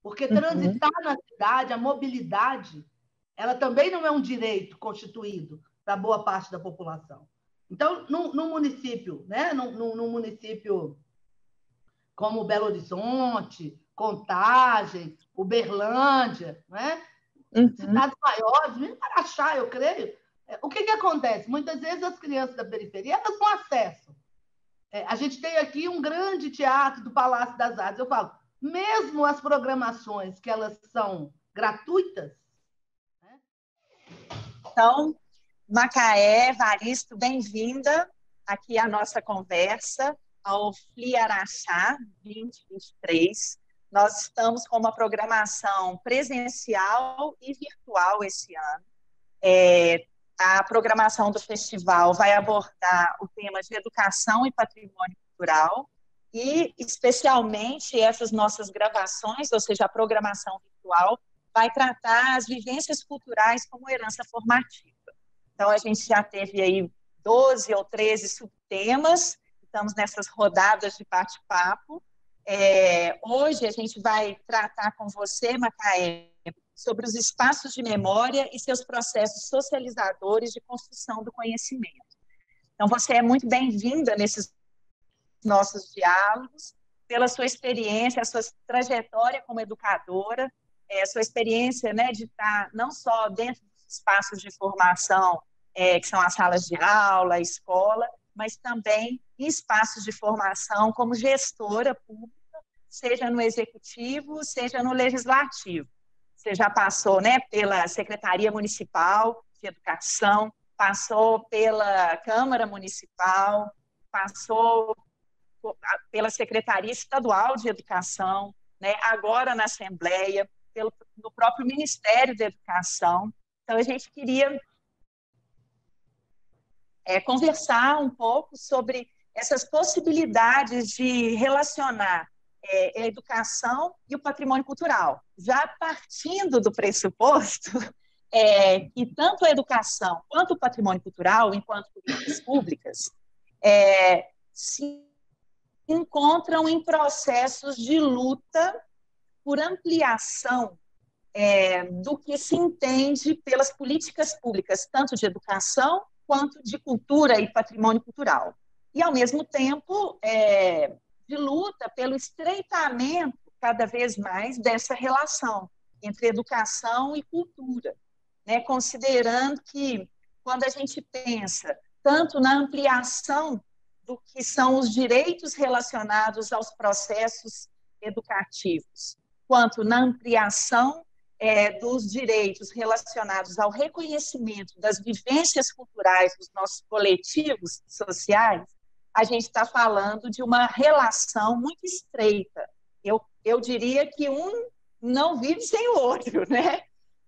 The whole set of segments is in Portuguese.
Porque transitar na cidade, a mobilidade, ela também não é um direito constituído para boa parte da população. Então, num município, né? num município como Belo Horizonte, Contagem, Uberlândia, né? Cidades maiores, mesmo Araxá, eu creio, o que acontece? Muitas vezes as crianças da periferia elas não acessam. A gente tem aqui um grande teatro do Palácio das Artes. Eu falo, mesmo as programações que elas são gratuitas. Né? Então, Macaé, Evaristo, bem-vinda aqui à nossa conversa, ao FLI Araxá 2023. Nós estamos com uma programação presencial e virtual esse ano. A programação do festival vai abordar o tema de educação e patrimônio cultural e, especialmente, essas nossas gravações, ou seja, a programação virtual, vai tratar as vivências culturais como herança formativa. Então, a gente já teve aí 12 ou 13 subtemas, estamos nessas rodadas de bate-papo. Hoje a gente vai tratar com você, Macaé, sobre os espaços de memória e seus processos socializadores de construção do conhecimento. Então, você é muito bem-vinda nesses nossos diálogos, pela sua experiência, a sua trajetória como educadora, a sua experiência, né, de estar não só dentro dos espaços de formação, que são as salas de aula, a escola, mas também em espaços de formação como gestora pública, seja no executivo, seja no legislativo. Você já passou, né, pela Secretaria Municipal de Educação, passou pela Câmara Municipal, passou pela Secretaria Estadual de Educação, né, agora na Assembleia, no próprio Ministério da Educação. Então, a gente queria conversar um pouco sobre essas possibilidades de relacionar a educação e o patrimônio cultural, já partindo do pressuposto que tanto a educação quanto o patrimônio cultural, enquanto políticas públicas, se encontram em processos de luta por ampliação do que se entende pelas políticas públicas, tanto de educação quanto de cultura e patrimônio cultural. E, ao mesmo tempo, de luta pelo estreitamento cada vez mais dessa relação entre educação e cultura, né? Considerando que, quando a gente pensa tanto na ampliação do que são os direitos relacionados aos processos educativos, quanto na ampliação dos direitos relacionados ao reconhecimento das vivências culturais dos nossos coletivos sociais, a gente está falando de uma relação muito estreita. Eu diria que um não vive sem o outro, né?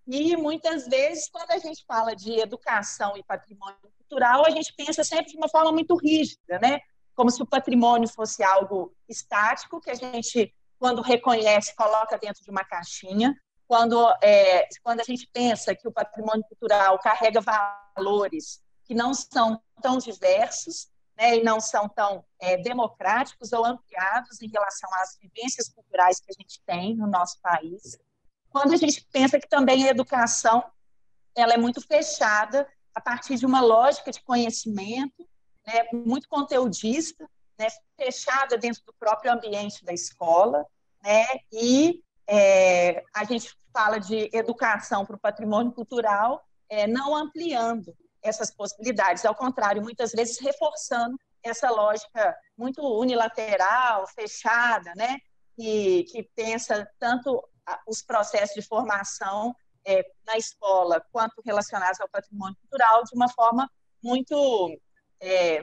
E, muitas vezes, quando a gente fala de educação e patrimônio cultural, a gente pensa sempre de uma forma muito rígida, né? Como se o patrimônio fosse algo estático, que a gente, quando reconhece, coloca dentro de uma caixinha. Quando a gente pensa que o patrimônio cultural carrega valores que não são tão diversos, né, e não são tão democráticos ou ampliados em relação às vivências culturais que a gente tem no nosso país. Quando a gente pensa que também a educação ela é muito fechada a partir de uma lógica de conhecimento, né, muito conteudista, né, fechada dentro do próprio ambiente da escola, né, e a gente fala de educação para o patrimônio cultural, não ampliando essas possibilidades, ao contrário, muitas vezes reforçando essa lógica muito unilateral, fechada, né, que pensa tanto os processos de formação na escola quanto relacionados ao patrimônio cultural de uma forma muito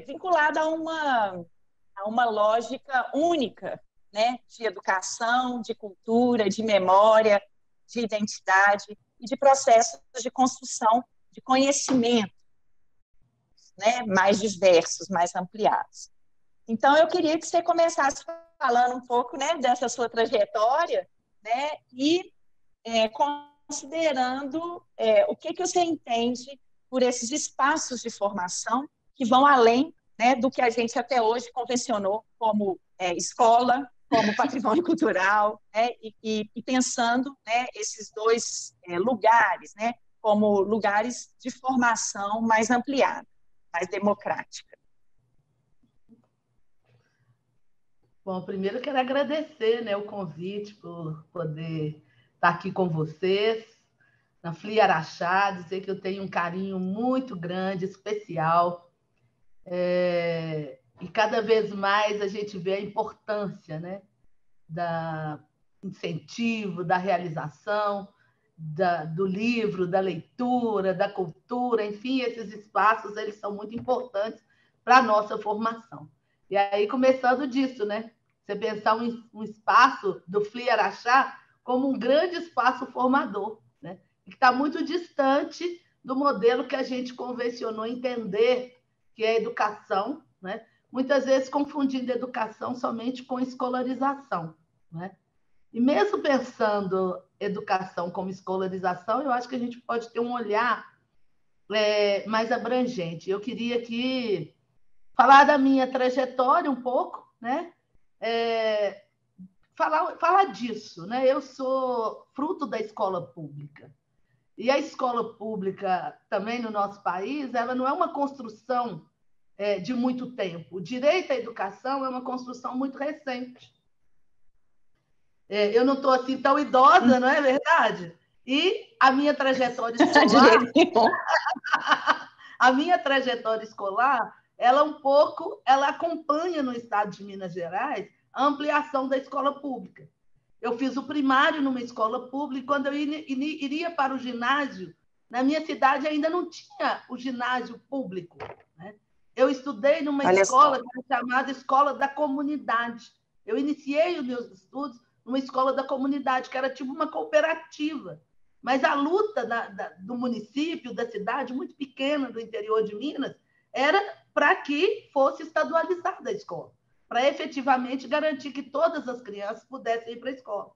vinculada a uma lógica única, né, de educação, de cultura, de memória, de identidade e de processos de construção de conhecimento, né, mais diversos, mais ampliados. Então, eu queria que você começasse falando um pouco, né, dessa sua trajetória, né, e considerando o que você entende por esses espaços de formação que vão além, né, do que a gente até hoje convencionou como escola, como patrimônio cultural, né, e pensando, né, esses dois lugares, né, como lugares de formação mais ampliada, mais democrática. Bom, primeiro eu quero agradecer, né, o convite por poder estar aqui com vocês, na FLI Araxá, dizer que eu tenho um carinho muito grande, especial, e cada vez mais a gente vê a importância, né, da incentivo, da realização, do livro, da leitura, da cultura, enfim, esses espaços eles são muito importantes para a nossa formação. E aí, começando disso, né? Você pensar um espaço do FLI Araxá como um grande espaço formador, né? Que está muito distante do modelo que a gente convencionou entender, que é a educação, né? Muitas vezes confundindo educação somente com escolarização, né? E mesmo pensando educação como escolarização, eu acho que a gente pode ter um olhar mais abrangente. Eu queria aqui falar da minha trajetória um pouco, né? Falar disso, né? Eu sou fruto da escola pública. E a escola pública, também no nosso país, ela não é uma construção de muito tempo. O direito à educação é uma construção muito recente. Eu não estou assim tão idosa, não é verdade? E a minha trajetória escolar, a minha trajetória escolar, ela acompanha no estado de Minas Gerais a ampliação da escola pública. Eu fiz o primário numa escola pública e quando eu iria para o ginásio, na minha cidade ainda não tinha o ginásio público, né? Eu estudei numa escola que era chamada Escola da Comunidade. Eu iniciei os meus estudos numa escola da comunidade, que era tipo uma cooperativa. Mas a luta do município, da cidade, muito pequena, do interior de Minas, era para que fosse estadualizada a escola, para efetivamente garantir que todas as crianças pudessem ir para a escola.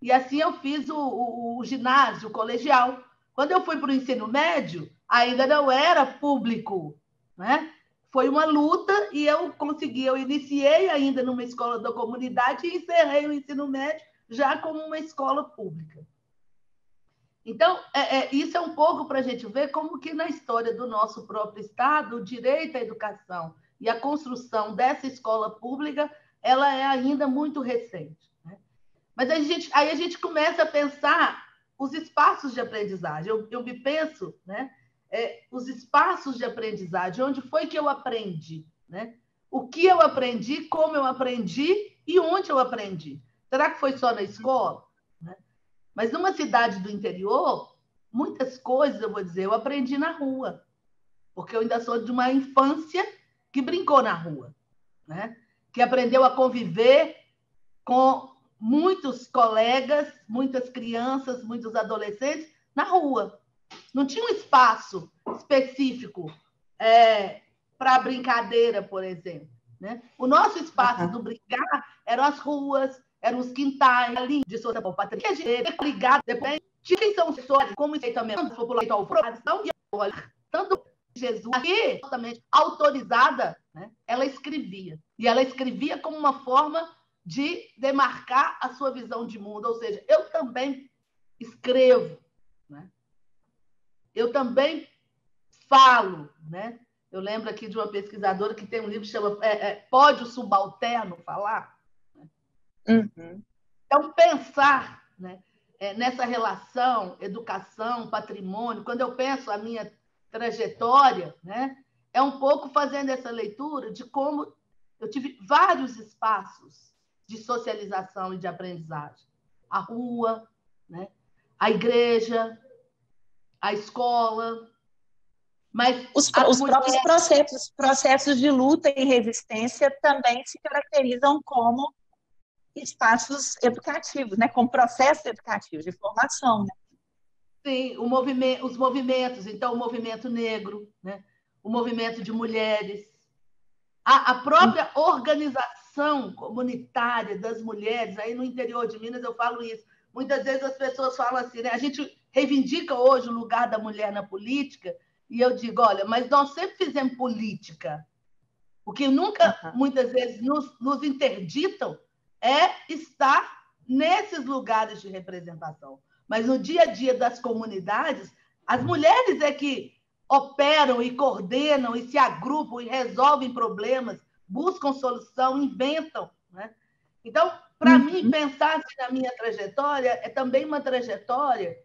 E assim eu fiz o ginásio, o colegial. Quando eu fui para o ensino médio, ainda não era público, né? Foi uma luta e eu iniciei ainda numa escola da comunidade e encerrei o ensino médio já como uma escola pública. Então, isso é um pouco para a gente ver como que na história do nosso próprio Estado, o direito à educação e a construção dessa escola pública, ela é ainda muito recente, né? Mas aí a gente começa a pensar os espaços de aprendizagem. Eu me penso, né? Os espaços de aprendizagem, onde foi que eu aprendi, né? O que eu aprendi, como eu aprendi e onde eu aprendi. Será que foi só na escola? Né? Mas numa cidade do interior, muitas coisas, eu vou dizer, eu aprendi na rua, porque eu ainda sou de uma infância que brincou na rua, né? Que aprendeu a conviver com muitos colegas, muitas crianças, muitos adolescentes na rua. Não tinha um espaço específico para brincadeira, por exemplo, né? O nosso espaço do brincar eram as ruas, eram os quintais, ali de sua patria, ligado, depois, quem são os pessoas, como isso também, popular, tanto Jesus, aqui, totalmente autorizada, né? Ela escrevia. E ela escrevia como uma forma de demarcar a sua visão de mundo. Ou seja, eu também escrevo, né? Eu também falo, né? Eu lembro aqui de uma pesquisadora que tem um livro que chama Pode o Subalterno Falar? Uhum. Então, pensar, né, nessa relação educação, patrimônio, quando eu penso a minha trajetória, né, é um pouco fazendo essa leitura de como eu tive vários espaços de socialização e de aprendizagem. A rua, né, a igreja, a escola, mas os próprios processos de luta e resistência também se caracterizam como espaços educativos, né? Como processos educativos de formação, né? Sim, os movimentos, então o movimento negro, né? O movimento de mulheres, a própria organização comunitária das mulheres, aí no interior de Minas eu falo isso. Muitas vezes as pessoas falam assim, né? A gente reivindica hoje o lugar da mulher na política, e eu digo, olha, mas nós sempre fizemos política. O que nunca, muitas vezes, nos interditam é estar nesses lugares de representação. Mas no dia a dia das comunidades, as mulheres é que operam e coordenam e se agrupam e resolvem problemas, buscam solução, inventam, né? Então, para mim, pensar assim, na minha trajetória é também uma trajetória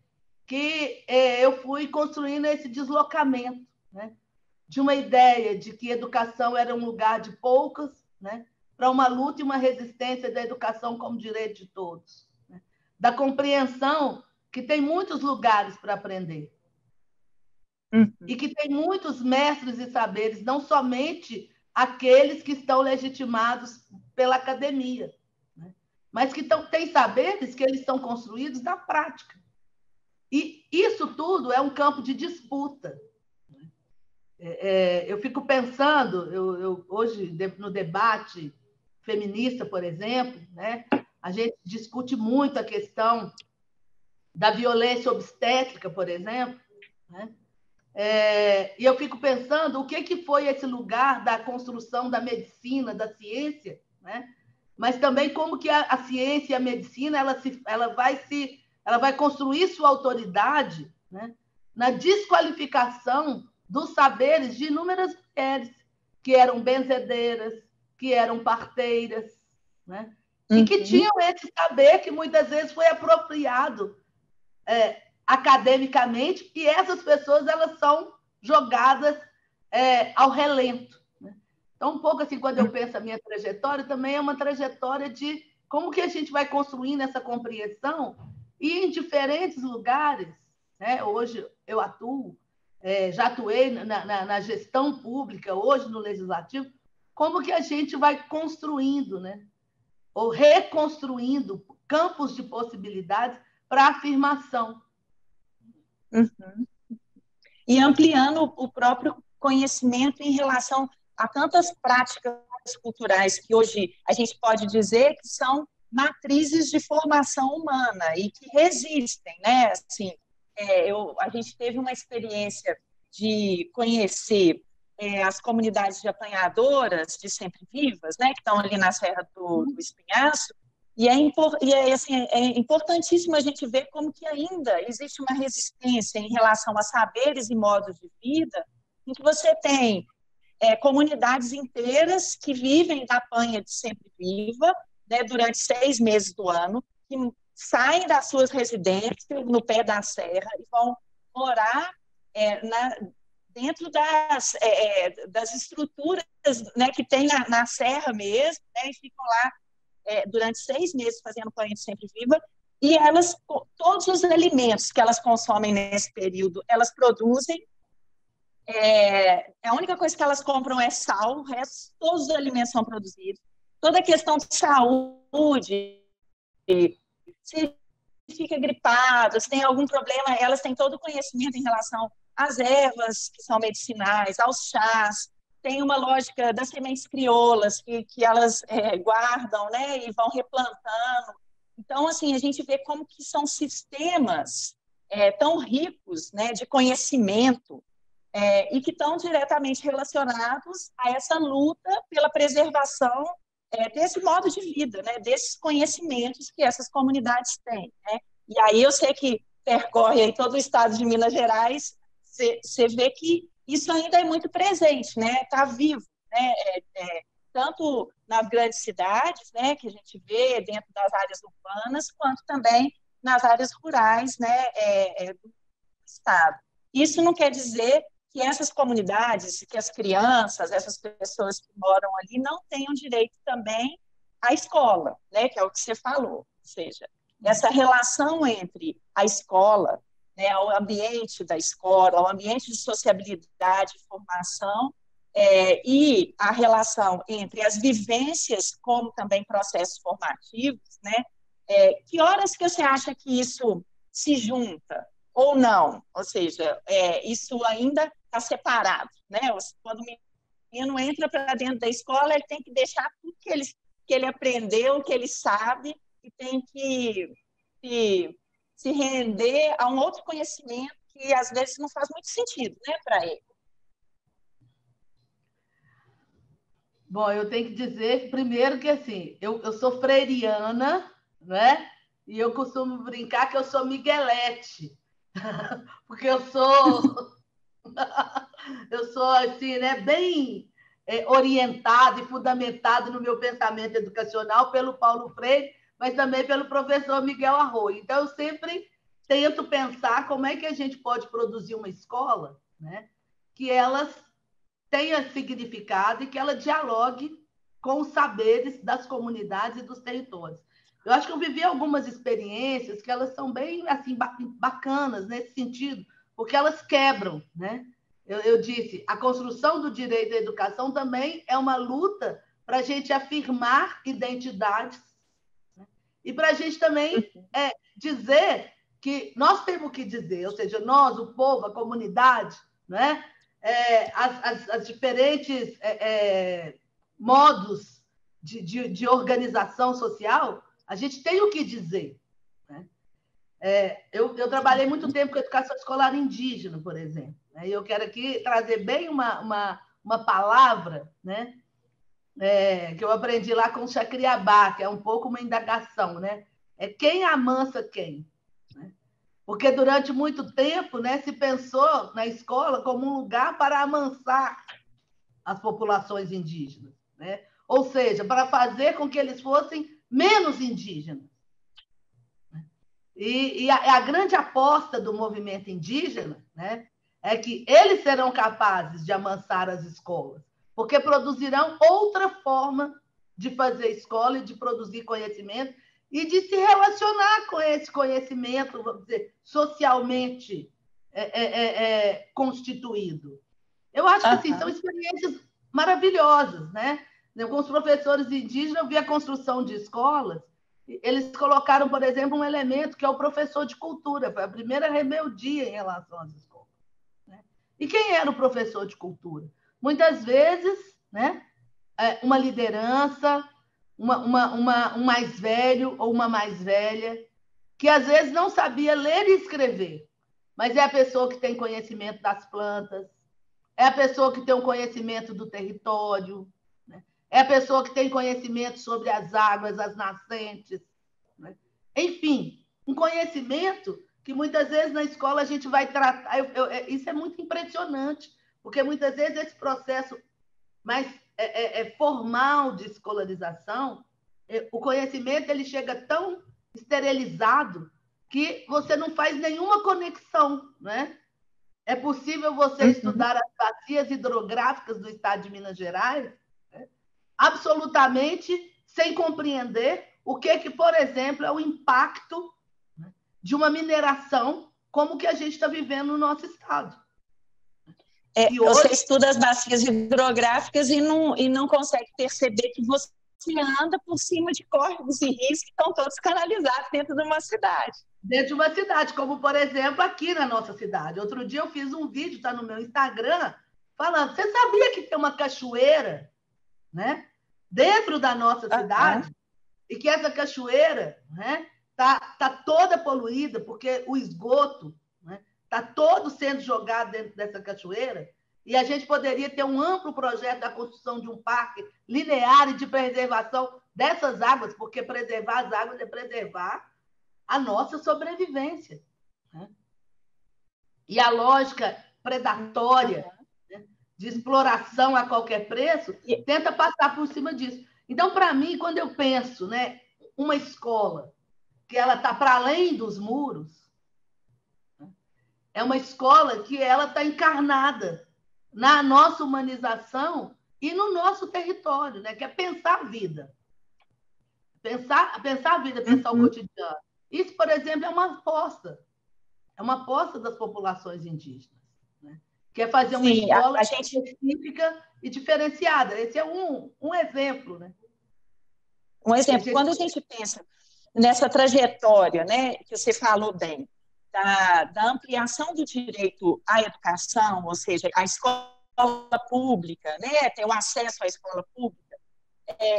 que eu fui construindo esse deslocamento, né? De uma ideia de que educação era um lugar de poucas, né? Para uma luta e uma resistência da educação como direito de todos, né? Da compreensão que tem muitos lugares para aprender, e que tem muitos mestres e saberes, não somente aqueles que estão legitimados pela academia, né? Mas que têm saberes que eles são construídos na prática. E isso tudo é um campo de disputa. Eu fico pensando, hoje, no debate feminista, por exemplo, né, a gente discute muito a questão da violência obstétrica, por exemplo, né? E eu fico pensando o que foi esse lugar da construção da medicina, da ciência, né? Mas também como que a ciência e a medicina ela vai construir sua autoridade, né? Na desqualificação dos saberes de inúmeras mulheres que eram benzedeiras, que eram parteiras, né? E que tinham esse saber que muitas vezes foi apropriado academicamente, e essas pessoas elas são jogadas ao relento, né? Então, um pouco assim, quando eu penso a minha trajetória, também é uma trajetória de como que a gente vai construindo essa compreensão e em diferentes lugares, né? Hoje eu atuo, já atuei na gestão pública, hoje no legislativo, como que a gente vai construindo, né? Ou reconstruindo campos de possibilidades para afirmação. E ampliando o próprio conhecimento em relação a tantas práticas culturais que hoje a gente pode dizer que são matrizes de formação humana e que resistem, né? Assim, a gente teve uma experiência de conhecer as comunidades de apanhadoras de Sempre Vivas, né, que estão ali na Serra do Espinhaço, e é importantíssimo a gente ver como que ainda existe uma resistência em relação a saberes e modos de vida, em que você tem comunidades inteiras que vivem da apanha de Sempre Viva, né, durante 6 meses do ano, que saem das suas residências no pé da serra e vão morar dentro das estruturas, né, que tem na serra mesmo, né, e ficam lá durante 6 meses fazendo banho de Sempre Viva, e elas, todos os alimentos que elas consomem nesse período, elas produzem. A única coisa que elas compram é sal, o resto, todos os alimentos são produzidos. Toda a questão de saúde, se fica gripado, se tem algum problema, elas têm todo o conhecimento em relação às ervas que são medicinais, aos chás. Tem uma lógica das sementes crioulas que elas guardam, né, e vão replantando. Então, assim, a gente vê como que são sistemas tão ricos, né, de conhecimento e que estão diretamente relacionados a essa luta pela preservação desse modo de vida, né, desses conhecimentos que essas comunidades têm, né? E aí eu sei que percorre aí todo o estado de Minas Gerais, você vê que isso ainda é muito presente, né? Está vivo, né? Tanto nas grandes cidades, né, que a gente vê dentro das áreas urbanas, quanto também nas áreas rurais, né, do estado. Isso não quer dizer que essas comunidades, que as crianças, essas pessoas que moram ali, não tenham direito também à escola, né, que é o que você falou. Ou seja, essa relação entre a escola, né, o ambiente da escola, o ambiente de sociabilidade e formação, e a relação entre as vivências como também processos formativos, né? Que horas que você acha que isso se junta ou não? Ou seja, isso ainda está separado, né? Quando o menino entra para dentro da escola, ele tem que deixar tudo que ele aprendeu, que ele sabe, e tem que se render a um outro conhecimento que às vezes não faz muito sentido, né, para ele. Bom, eu tenho que dizer, primeiro, que assim, eu sou freiriana, né? E eu costumo brincar que eu sou Miguelete, porque eu sou assim, né, bem orientada e fundamentada no meu pensamento educacional pelo Paulo Freire, mas também pelo professor Miguel Arroio. Então, eu sempre tento pensar como é que a gente pode produzir uma escola, né, que elas tenha significado e que ela dialogue com os saberes das comunidades e dos territórios. Eu acho que eu vivi algumas experiências que elas são bem assim bacanas nesse sentido, porque elas quebram, né? Eu disse, a construção do direito à educação também é uma luta para a gente afirmar identidades, né? E para a gente também dizer que nós temos que dizer, ou seja, nós, o povo, a comunidade, né? As diferentes modos de organização social, a gente tem o que dizer, né? Eu trabalhei muito tempo com educação escolar indígena, por exemplo, né? E eu quero aqui trazer bem uma palavra, né? Que eu aprendi lá com o Chacriabá, que é um pouco uma indagação, né? É quem amansa quem, né? Porque durante muito tempo, né, se pensou na escola como um lugar para amansar as populações indígenas, né? Ou seja, para fazer com que eles fossem menos indígenas. E a grande aposta do movimento indígena, né, é que eles serão capazes de amansar as escolas, porque produzirão outra forma de fazer escola e de produzir conhecimento e de se relacionar com esse conhecimento, vamos dizer, socialmente constituído. Eu acho que assim, são experiências maravilhosas, né? Com os professores indígenas, eu vi a construção de escolas. Eles colocaram, por exemplo, um elemento que é o professor de cultura. Foi a primeira rebeldia em relação às escolas, né? E quem era o professor de cultura? Muitas vezes, né, uma liderança, um mais velho ou uma mais velha, que às vezes não sabia ler e escrever, mas é a pessoa que tem conhecimento das plantas, é a pessoa que tem um conhecimento do território, né? É a pessoa que tem conhecimento sobre as águas, as nascentes, né? Enfim, um conhecimento que muitas vezes na escola a gente vai tratar. Isso é muito impressionante, porque muitas vezes esse processo mais formal de escolarização, o conhecimento ele chega tão esterilizado que você não faz nenhuma conexão, né? É possível você estudar as bacias hidrográficas do estado de Minas Gerais, né, absolutamente sem compreender o que, por exemplo, é o impacto, né, de uma mineração como que a gente está vivendo no nosso estado. E hoje... Você estuda as bacias hidrográficas e não consegue perceber que você anda por cima de córregos e rios que estão todos canalizados dentro de uma cidade. Dentro de uma cidade, como, por exemplo, aqui na nossa cidade. Outro dia eu fiz um vídeo, está no meu Instagram, falando, você sabia que tem uma cachoeira, né, dentro da nossa cidade? E que essa cachoeira, né, tá toda poluída, porque o esgoto está todo sendo jogado dentro dessa cachoeira, e a gente poderia ter um amplo projeto da construção de um parque linear e de preservação dessas águas, porque preservar as águas é preservar a nossa sobrevivência, né? E a lógica predatória, né, de exploração a qualquer preço tenta passar por cima disso. Então, para mim, quando eu penso, né, uma escola que ela está para além dos muros, é uma escola que ela está encarnada na nossa humanização e no nosso território, né, que é pensar a vida. Pensar a vida, pensar o cotidiano. Isso, por exemplo, é uma aposta das populações indígenas, né? Que é fazer uma escola específica e diferenciada. Esse é um exemplo, né? Um exemplo, quando a gente pensa nessa trajetória, né, que você falou bem, da ampliação do direito à educação, ou seja, à escola pública, né, ter o acesso à escola pública,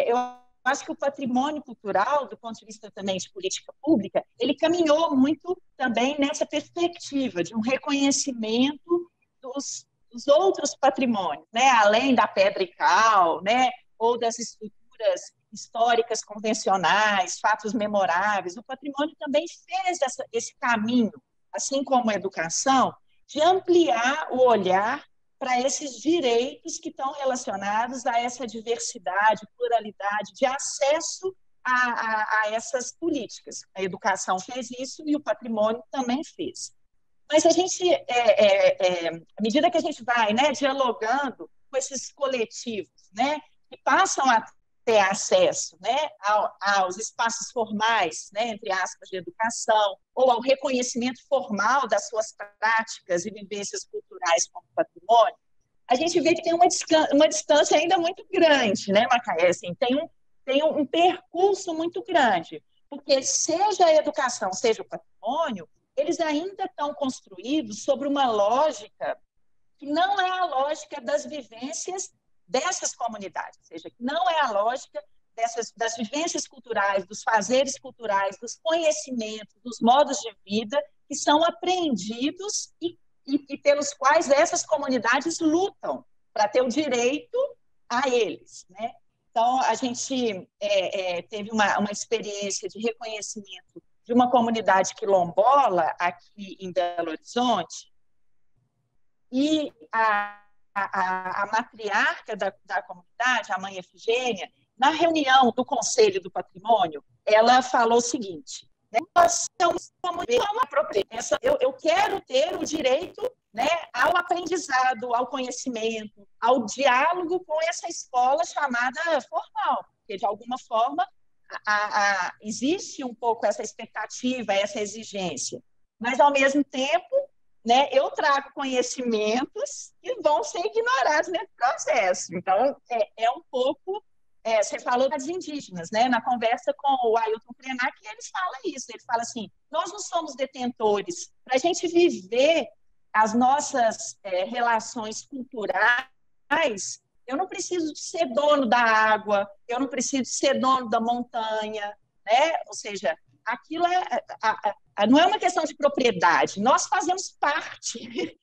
eu acho que o patrimônio cultural, do ponto de vista também de política pública, ele caminhou muito também nessa perspectiva de um reconhecimento dos outros patrimônios, né? Além da pedra e cal, né? ou das estruturas históricas convencionais, fatos memoráveis. O patrimônio também fez esse caminho, assim como a educação, de ampliar o olhar para esses direitos que estão relacionados a essa diversidade, pluralidade, de acesso a essas políticas. A educação fez isso e o patrimônio também fez. Mas a gente, à medida que a gente vai, né, dialogando com esses coletivos, né, que passam a ter acesso, né, aos espaços formais, né, entre aspas, de educação, ou ao reconhecimento formal das suas práticas e vivências culturais como patrimônio, a gente vê que tem uma distância ainda muito grande, né, Macaé? Assim, tem um percurso muito grande, porque seja a educação, seja o patrimônio, eles ainda estão construídos sobre uma lógica que não é a lógica das vivências dessas comunidades, ou seja, que não é a lógica das vivências culturais, dos fazeres culturais, dos conhecimentos, dos modos de vida que são apreendidos e pelos quais essas comunidades lutam para ter o direito a eles, né? Então, a gente teve uma experiência de reconhecimento de uma comunidade quilombola aqui em Belo Horizonte, e a matriarca da comunidade, a mãe Efigênia, na reunião do Conselho do Patrimônio, ela falou o seguinte: nós somos uma propriedade, eu quero ter o direito, né, ao aprendizado, ao conhecimento, ao diálogo com essa escola chamada formal, porque, de alguma forma, existe um pouco essa expectativa, essa exigência, mas, ao mesmo tempo, né, eu trago conhecimentos que vão ser ignorados nesse processo. Então, um pouco... você falou das indígenas, né? Na conversa com o Ailton Krenak, ele fala isso. Ele fala assim, nós não somos detentores. Para a gente viver as nossas relações culturais, eu não preciso de ser dono da água, eu não preciso de ser dono da montanha, né? Ou seja, aquilo não é uma questão de propriedade, nós fazemos parte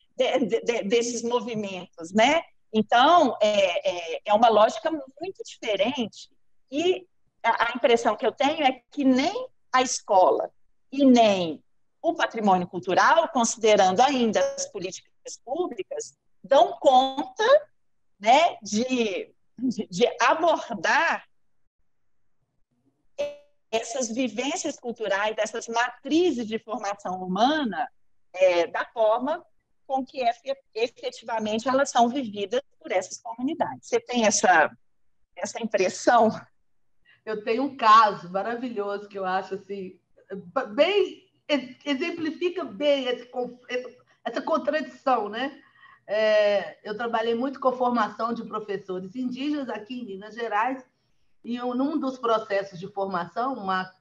desses movimentos, né? Então, é uma lógica muito diferente e a impressão que eu tenho é que nem a escola e nem o patrimônio cultural, considerando ainda as políticas públicas, dão conta, né, de abordar essas vivências culturais, dessas matrizes de formação humana, da forma com que efetivamente elas são vividas por essas comunidades. Você tem essa impressão? Eu tenho um caso maravilhoso que eu acho assim, bem, exemplifica bem essa contradição, né? Eu trabalhei muito com formação de professores indígenas aqui em Minas Gerais, e num dos processos de formação, uma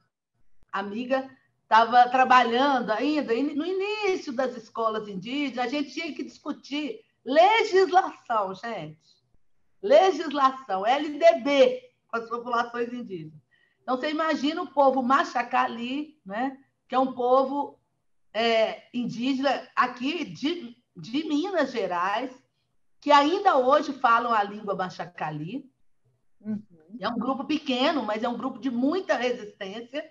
amiga estava trabalhando ainda no início das escolas indígenas, a gente tinha que discutir legislação, gente. Legislação, LDB, com as populações indígenas. Então, você imagina o povo Machacali, né, que é um povo indígena aqui de Minas Gerais, que ainda hoje falam a língua Machacali. Uhum. É um grupo pequeno, mas é um grupo de muita resistência.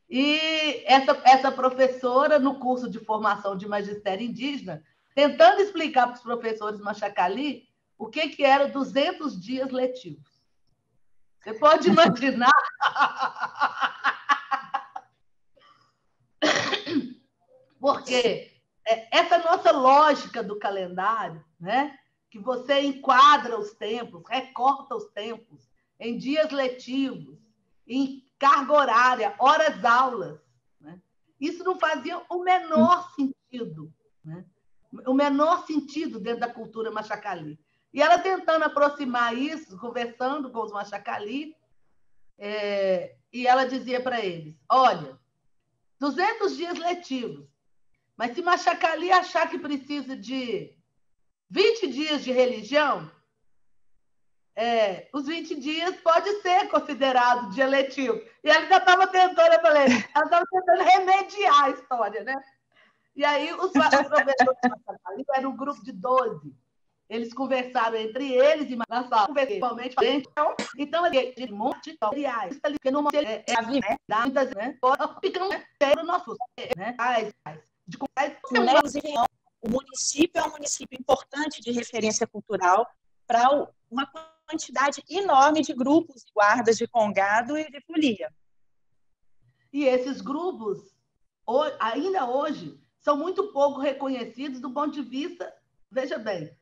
E essa professora, no curso de formação de magistério indígena, tentando explicar para os professores Machacali o que era 200 dias letivos. Você pode imaginar? Porque essa nossa lógica do calendário, né, que você enquadra os tempos, recorta os tempos em dias letivos, em carga horária, horas-aulas, né? Isso não fazia o menor sentido, né? O menor sentido dentro da cultura Machacali. E ela tentando aproximar isso, conversando com os Machacali, e ela dizia para eles, olha, 200 dias letivos, mas se Machacali achar que precisa de 20 dias de religião, os 20 dias pode ser considerado dia letivo. E ela já estava tentando, eu falei, ela estava tentando remediar a história, né? E aí os professores Machacali eram um grupo de 12. Eles conversaram entre eles e na sala, principalmente. Então, de monte de tutoriais, porque não dá muitas, né? Ficam pelo nosso, né? Inclusive, o município é um município importante de referência cultural para uma quantidade enorme de grupos de guardas de congado e de folia. E esses grupos, ainda hoje, são muito pouco reconhecidos do ponto de vista, veja bem,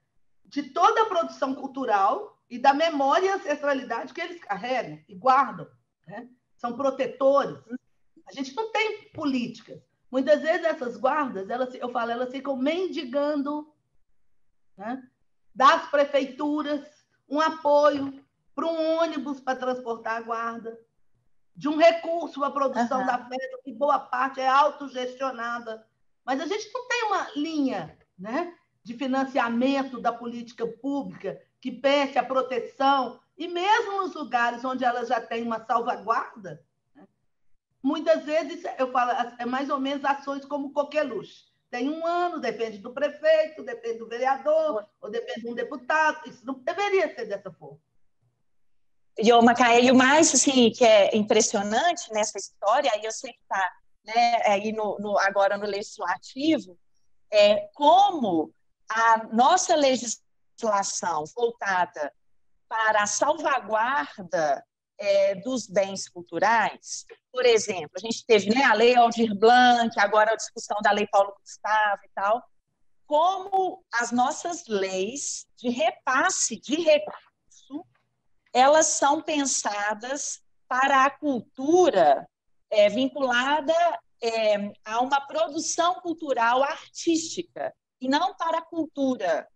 de toda a produção cultural e da memória e ancestralidade que eles carregam e guardam, né? São protetores. A gente não tem políticas. Muitas vezes essas guardas, elas ficam mendigando, né, das prefeituras um apoio para um ônibus para transportar a guarda, de um recurso para a produção da festa, que boa parte é autogestionada. Mas a gente não tem uma linha, né, de financiamento da política pública que pense a proteção, e mesmo nos lugares onde ela já tem uma salvaguarda, né, muitas vezes, eu falo, é mais ou menos ações como coqueluche. Tem um ano, depende do prefeito, depende do vereador, ou depende de um deputado. Isso não deveria ser dessa forma. E o mais assim, que é impressionante nessa história, aí eu sei que está, né, aí agora no legislativo, é como a nossa legislação voltada para a salvaguarda dos bens culturais, por exemplo, a gente teve, né, a Lei Aldir Blanc, agora a discussão da Lei Paulo Gustavo e tal, como as nossas leis de repasse de recurso, elas são pensadas para a cultura vinculada a uma produção cultural artística, e não para a cultura,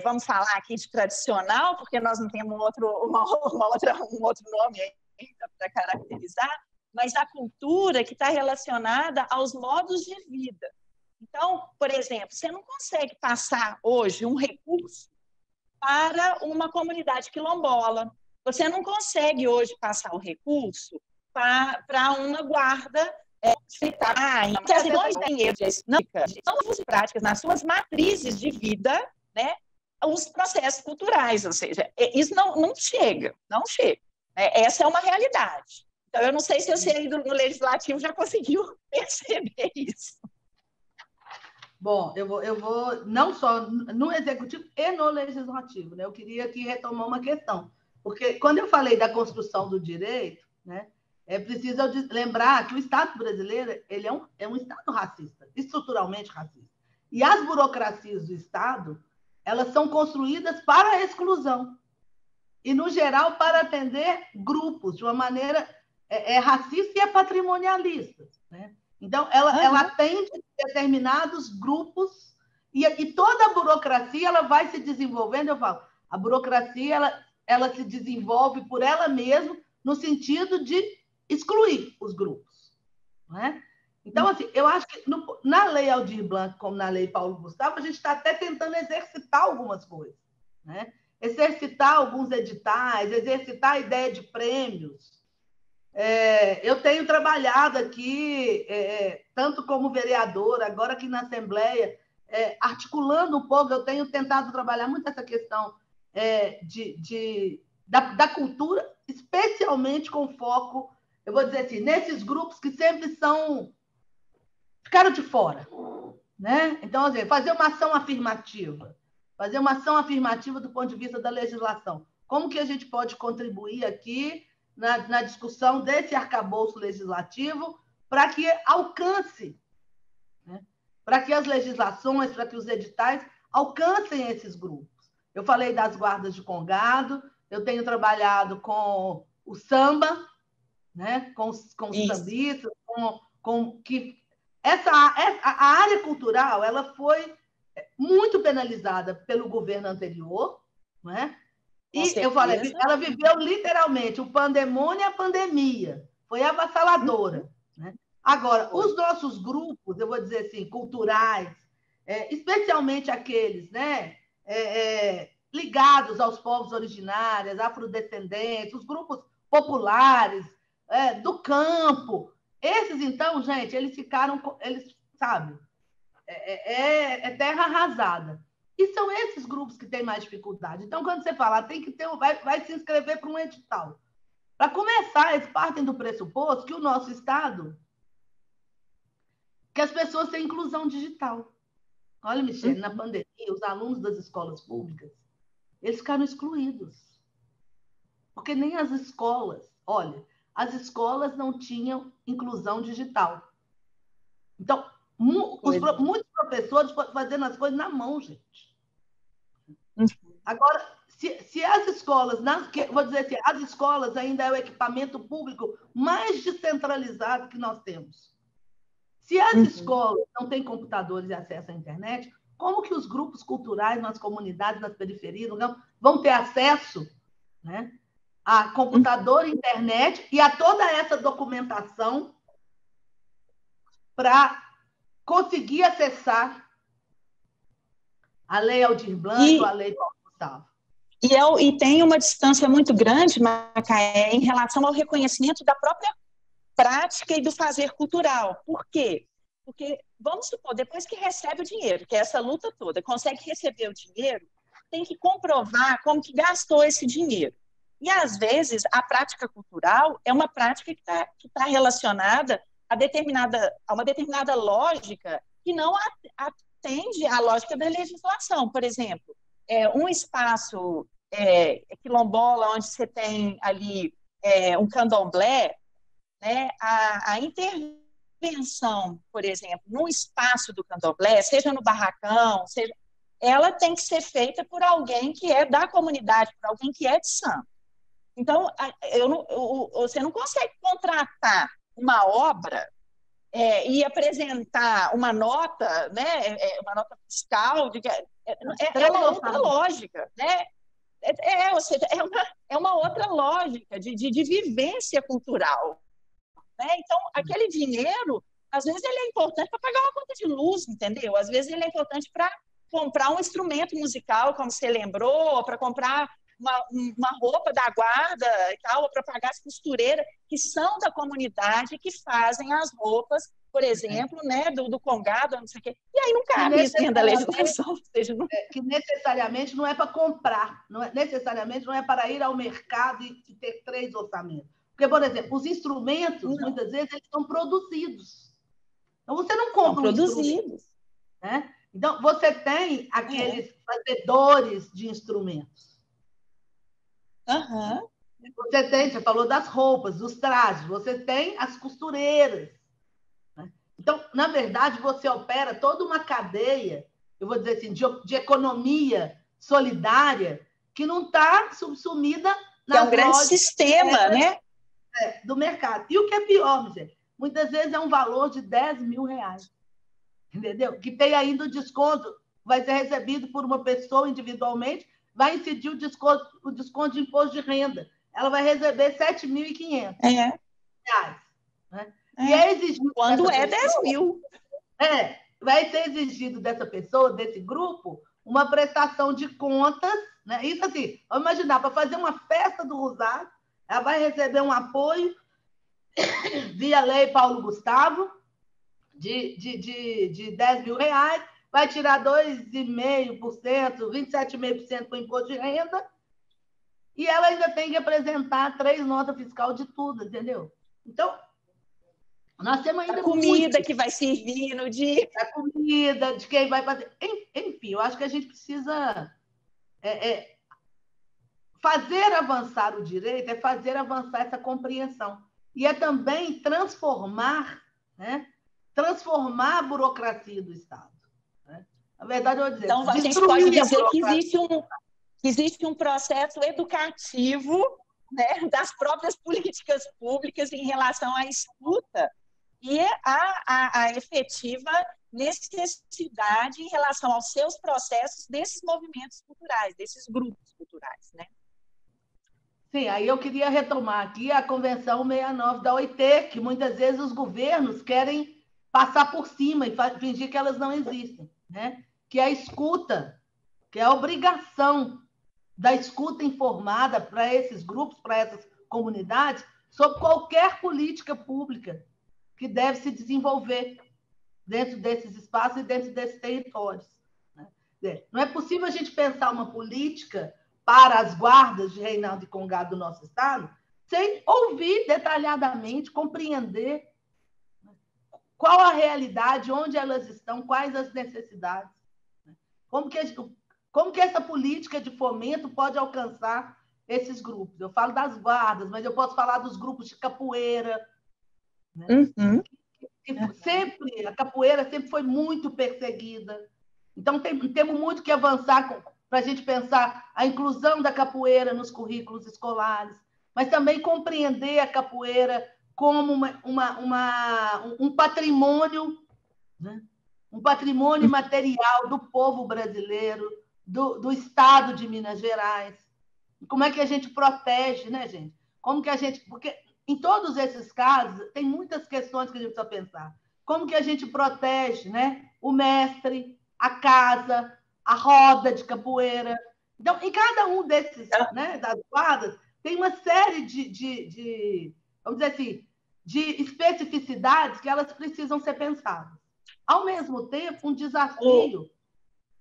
vamos falar aqui de tradicional, porque nós não temos um outro nome ainda para caracterizar, mas a cultura que está relacionada aos modos de vida. Então, por exemplo, você não consegue passar hoje um recurso para uma comunidade quilombola. Você não consegue hoje passar o recurso para uma guarda porque as não dinheiro são as práticas nas suas matrizes de vida, né, os processos culturais, ou seja, isso não chega. Essa é uma realidade. Então, eu não sei se você aí no Legislativo já conseguiu perceber isso. Bom, eu vou não só no Executivo e no Legislativo, né? Eu queria aqui retomar uma questão, porque quando eu falei da construção do direito, né, é preciso lembrar que o Estado brasileiro ele é um Estado racista, estruturalmente racista. E as burocracias do Estado, elas são construídas para a exclusão. E, no geral, para atender grupos de uma maneira racista e patrimonialista, né? Então, ela atende determinados grupos e toda a burocracia ela vai se desenvolvendo. Eu falo, a burocracia ela se desenvolve por ela mesma no sentido de excluir os grupos, né? Então, assim, eu acho que na Lei Aldir Blanc, como na Lei Paulo Gustavo, a gente está até tentando exercitar algumas coisas, né? Exercitar alguns editais, exercitar a ideia de prêmios. Eu tenho trabalhado aqui, tanto como vereadora, agora aqui na Assembleia, articulando um pouco, eu tenho tentado trabalhar muito essa questão da cultura, especialmente com foco, eu vou dizer assim, nesses grupos que sempre ficaram de fora, né? Então, assim, fazer uma ação afirmativa do ponto de vista da legislação. Como que a gente pode contribuir aqui na discussão desse arcabouço legislativo para que alcance, né? Para que as legislações, para que os editais alcancem esses grupos. Eu falei das guardas de congado, eu tenho trabalhado com o samba, né? com os sambistas, a área cultural ela foi muito penalizada pelo governo anterior, né? E eu falei, ela viveu literalmente o pandemônio e a pandemia. Foi avassaladora, né? Agora, os nossos grupos, eu vou dizer assim, culturais, especialmente aqueles, né, ligados aos povos originários, afrodescendentes, os grupos populares, do campo, esses, então, gente, eles sabe, terra arrasada. E são esses grupos que têm mais dificuldade. Então, quando você fala, tem que ter, vai se inscrever para um edital. Para começar, eles partem do pressuposto que o nosso Estado, que as pessoas têm inclusão digital. Olha, Michele, na pandemia, os alunos das escolas públicas, eles ficaram excluídos. Porque nem as escolas, olha, as escolas não tinham inclusão digital. Então, muitos professores fazendo as coisas na mão, gente. Agora, se as escolas, vou dizer assim, as escolas ainda é o equipamento público mais descentralizado que nós temos. Se as escolas não têm computadores e acesso à internet, como que os grupos culturais nas comunidades, nas periferias, não vão ter acesso, né, a computador, internet e a toda essa documentação para conseguir acessar a Lei Aldir Blanc ou a Lei Paulo Gustavo? E tem uma distância muito grande, Macaé, em relação ao reconhecimento da própria prática e do fazer cultural. Por quê? Porque, vamos supor, depois que recebe o dinheiro, que é essa luta toda, consegue receber o dinheiro, tem que comprovar como que gastou esse dinheiro. E, às vezes, a prática cultural é uma prática que tá relacionada a uma determinada lógica que não atende à lógica da legislação. Por exemplo, um espaço quilombola, onde você tem ali um candomblé, né, a intervenção, por exemplo, no espaço do candomblé, seja no barracão, ela tem que ser feita por alguém que é da comunidade, por alguém que é de santo. Então, você não consegue contratar uma obra e apresentar uma nota, né, uma nota fiscal, é uma outra lógica, né? Ou seja, é uma outra lógica de vivência cultural. Né? Então, aquele dinheiro, às vezes, ele é importante para pagar uma conta de luz, entendeu? Às vezes, ele é importante para comprar um instrumento musical, como você lembrou, ou para comprar uma roupa da guarda e tal, ou para pagar as costureiras que são da comunidade, que fazem as roupas, por exemplo, né, do Congado, não sei o quê. E aí não cabe isso dentro da legislação. Ou seja, não... que necessariamente não é para comprar, necessariamente não é para ir ao mercado e ter 3 orçamentos. Porque, por exemplo, os instrumentos, muitas vezes, eles são produzidos. Então, você não compra um instrumento. Né? Então, você tem aqueles fazedores de instrumentos. Você falou das roupas, dos trajes, você tem as costureiras. Né? Então, na verdade, você opera toda uma cadeia, eu vou dizer assim, de economia solidária que não está subsumida nas é um grande sistema, né? Do mercado. E o que é pior, muitas vezes é um valor de R$10.000, entendeu? Que tem ainda o desconto, vai ser recebido por uma pessoa individualmente, vai incidir o desconto de imposto de renda. Ela vai receber R$7.500. Né? E é exigido quando é 10.000. Vai ser exigido dessa pessoa, desse grupo, uma prestação de contas, né? Isso assim, vamos imaginar, para fazer uma festa do Rosário, ela vai receber um apoio via Lei Paulo Gustavo de R$10.000, vai tirar 2,5%, 27,5% para o imposto de renda, e ela ainda tem que apresentar 3 notas fiscais de tudo, entendeu? Então, nós temos ainda a comida que vai servir no dia. A comida, de quem vai fazer. Enfim, eu acho que a gente precisa fazer avançar o direito, é fazer avançar essa compreensão. E é também transformar, né? Transformar a burocracia do Estado. Né? Na verdade, eu vou dizer... Então, a gente pode dizer que existe um processo educativo, né, das próprias políticas públicas em relação à escuta e a efetiva necessidade em relação aos seus processos desses movimentos culturais, desses grupos culturais, né? Sim, aí eu queria retomar aqui a Convenção 69 da OIT, que muitas vezes os governos querem passar por cima e fingir que elas não existem, né? Que é a escuta, que é a obrigação da escuta informada para esses grupos, para essas comunidades, sobre qualquer política pública que deve se desenvolver dentro desses espaços e dentro desses territórios. Né? Não é possível a gente pensar uma política para as guardas de Reinaldo e Congado do nosso Estado sem ouvir detalhadamente, compreender qual a realidade, onde elas estão, quais as necessidades. Como que essa política de fomento pode alcançar esses grupos? Eu falo das guardas, mas eu posso falar dos grupos de capoeira. Né? Uhum. A capoeira sempre foi muito perseguida. Então, temos muito que avançar para a gente pensar a inclusão da capoeira nos currículos escolares, mas também compreender a capoeira como um patrimônio, né? Um patrimônio material do povo brasileiro, do Estado de Minas Gerais. Como é que a gente protege, né, gente? Como que a gente... Porque em todos esses casos, tem muitas questões que a gente precisa pensar. Como que a gente protege, né, o mestre, a casa, a roda de capoeira? Então, em cada um desses, né, das quadras, tem uma série vamos dizer assim, de especificidades que elas precisam ser pensadas. Ao mesmo tempo, um desafio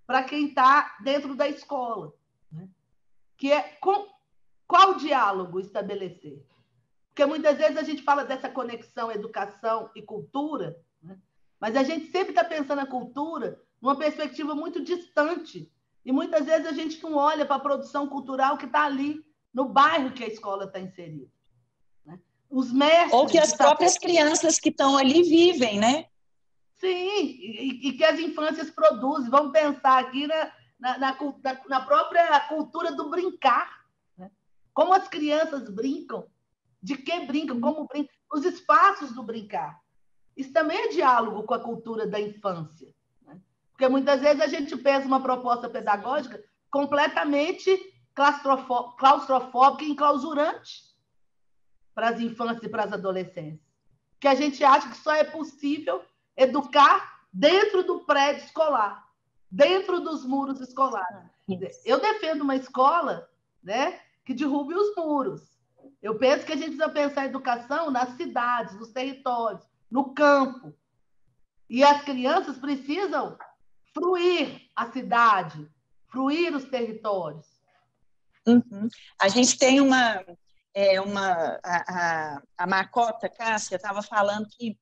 para quem está dentro da escola, né? Que é qual diálogo estabelecer. Porque muitas vezes a gente fala dessa conexão educação e cultura, né? Mas a gente sempre está pensando a cultura numa perspectiva muito distante. E muitas vezes a gente não olha para a produção cultural que está ali, no bairro que a escola está inserida. Né? Os mestres... Ou que as próprias crianças que estão ali vivem, né? Sim, e que as infâncias produzem. Vamos pensar aqui na própria cultura do brincar. Né? Como as crianças brincam, de que brincam, como brincam, os espaços do brincar. Isso também é diálogo com a cultura da infância. Né? Porque muitas vezes a gente pensa uma proposta pedagógica completamente claustrofóbica e enclausurante para as infâncias e para as adolescentes. Que a gente acha que só é possível educar dentro do prédio escolar, dentro dos muros escolares. Eu defendo uma escola, né, que derrube os muros. Eu penso que a gente precisa pensar a educação nas cidades, nos territórios, no campo. E as crianças precisam fruir a cidade, fruir os territórios. Uhum. A gente tem a Marcota Cássia estava falando que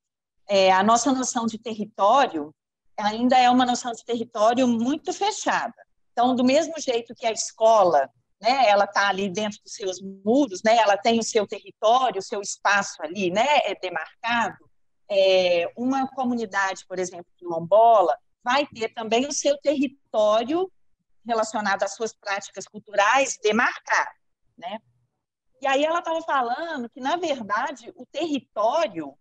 a nossa noção de território ainda é uma noção de território muito fechada. Então, do mesmo jeito que a escola, né, ela está ali dentro dos seus muros, né, ela tem o seu território, o seu espaço ali, né, é demarcado. Uma comunidade, por exemplo, quilombola, vai ter também o seu território relacionado às suas práticas culturais demarcado, né? E aí ela estava falando que, na verdade, o território